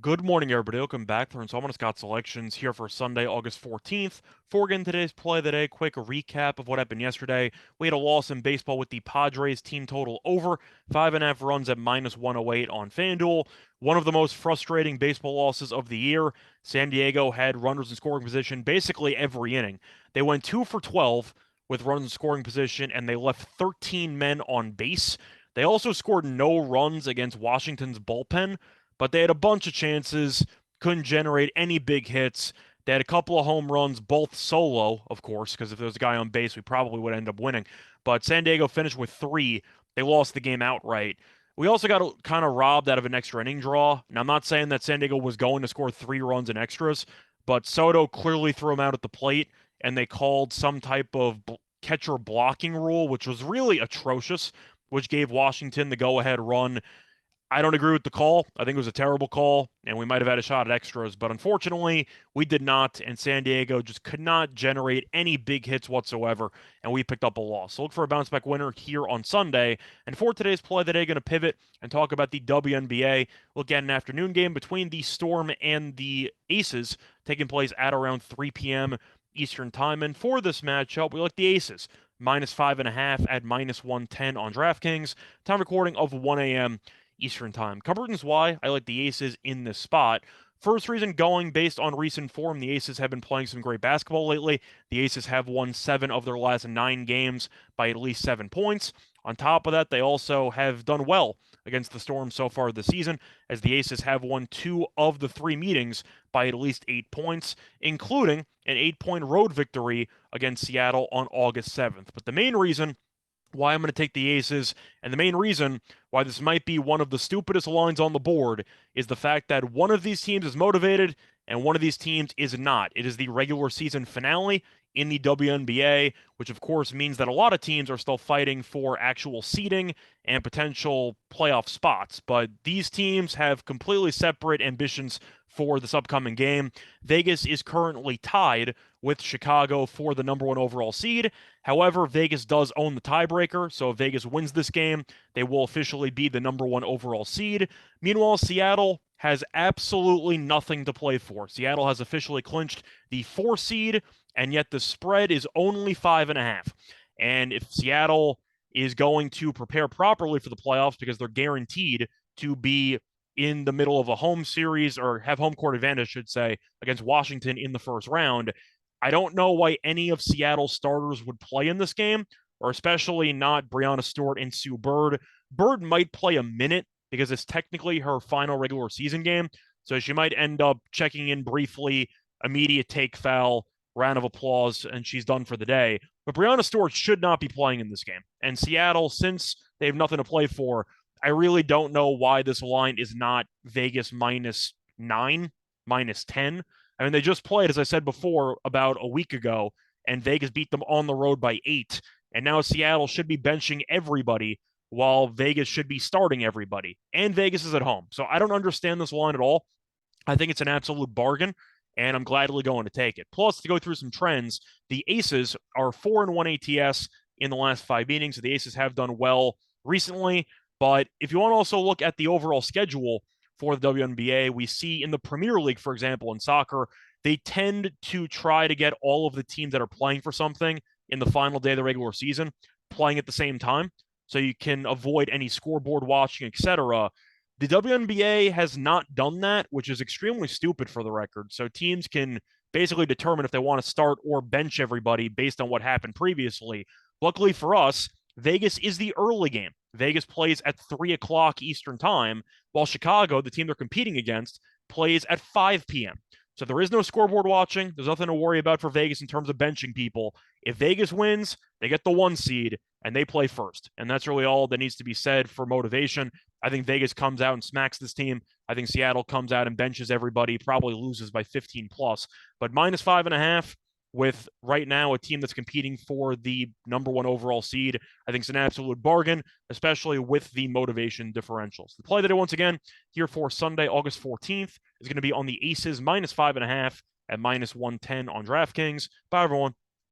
Good morning, everybody. Welcome back to Someone Scott Selections here for Sunday, August 14th. Before getting today's play of the day, quick recap of what happened yesterday. We had a loss in baseball with the Padres team total over 5.5 runs at -108 on FanDuel. One of the most frustrating baseball losses of the year. San Diego had runners in scoring position basically every inning. They went 2 for 12 with runners in scoring position, and they left 13 men on base. They also scored no runs against Washington's bullpen, but they had a bunch of chances, couldn't generate any big hits. They had a couple of home runs, both solo, of course, because if there was a guy on base, we probably would end up winning. But San Diego finished with three. They lost the game outright. We also got kind of robbed out of an extra inning draw. And I'm not saying that San Diego was going to score 3 runs in extras, but Soto clearly threw him out at the plate, and they called some type of catcher blocking rule, which was really atrocious, which gave Washington the go-ahead run. I don't agree with the call. I think it was a terrible call, and we might have had a shot at extras, but unfortunately, we did not, and San Diego just could not generate any big hits whatsoever, and we picked up a loss. So look for a bounce-back winner here on Sunday. And for today's play of the day, going to pivot and talk about the WNBA. Look at an afternoon game between the Storm and the Aces, taking place at around 3 p.m. Eastern Time. And for this matchup, we like the Aces, -5.5 at -110 on DraftKings. Time recording of 1 a.m. Eastern Time. Couple reasons why I like the Aces in this spot. First reason, going based on recent form, the Aces have been playing some great basketball lately. The Aces have won 7 of their last 9 games by at least 7 points. On top of that, they also have done well against the Storm so far this season, as the Aces have won 2 of the 3 meetings by at least 8 points, including an 8-point road victory against Seattle on August 7th. But the main reason why I'm going to take the Aces, and the main reason why this might be one of the stupidest lines on the board, is the fact that one of these teams is motivated and one of these teams is not. It is the regular season finale in the WNBA, which of course means that a lot of teams are still fighting for actual seeding and potential playoff spots. But these teams have completely separate ambitions for this upcoming game. Vegas is currently tied with Chicago for the number 1 overall seed. However, Vegas does own the tiebreaker, so if Vegas wins this game, they will officially be the number 1 overall seed. Meanwhile, Seattle has absolutely nothing to play for. Seattle has officially clinched the 4 seed, and yet the spread is only 5.5. And if Seattle is going to prepare properly for the playoffs, because they're guaranteed to be in the middle of a home series, or have home court advantage, I should say, against Washington in the first round, I don't know why any of Seattle's starters would play in this game, or especially not Breanna Stewart and Sue Bird. Bird might play a minute because it's technically her final regular season game, so she might end up checking in briefly, immediate take foul, round of applause, and she's done for the day. But Breanna Stewart should not be playing in this game. And Seattle, since they have nothing to play for, I really don't know why this line is not Vegas -9, -10. I mean, they just played, as I said before, about a week ago, and Vegas beat them on the road by 8. And now Seattle should be benching everybody, while Vegas should be starting everybody. And Vegas is at home. So I don't understand this line at all. I think it's an absolute bargain, and I'm gladly going to take it. Plus, to go through some trends, the Aces are 4-1 ATS in the last 5 meetings. So the Aces have done well recently. But if you want to also look at the overall schedule for the WNBA, we see in the Premier League, for example, in soccer, they tend to try to get all of the teams that are playing for something in the final day of the regular season playing at the same time, so you can avoid any scoreboard watching, etc. The WNBA has not done that, which is extremely stupid for the record. So teams can basically determine if they want to start or bench everybody based on what happened previously. Luckily for us, Vegas is the early game. Vegas plays at 3 o'clock Eastern Time, while Chicago, the team they're competing against, plays at 5 p.m. So there is no scoreboard watching. There's nothing to worry about for Vegas in terms of benching people. If Vegas wins, they get the 1 seed, and they play first. And that's really all that needs to be said for motivation. I think Vegas comes out and smacks this team. I think Seattle comes out and benches everybody, probably loses by 15 plus. But -5.5, with right now a team that's competing for the number 1 overall seed, I think it's an absolute bargain, especially with the motivation differentials. The play that once again here for Sunday, August 14th, is going to be on the Aces -5.5 at -110 on DraftKings. Bye, everyone.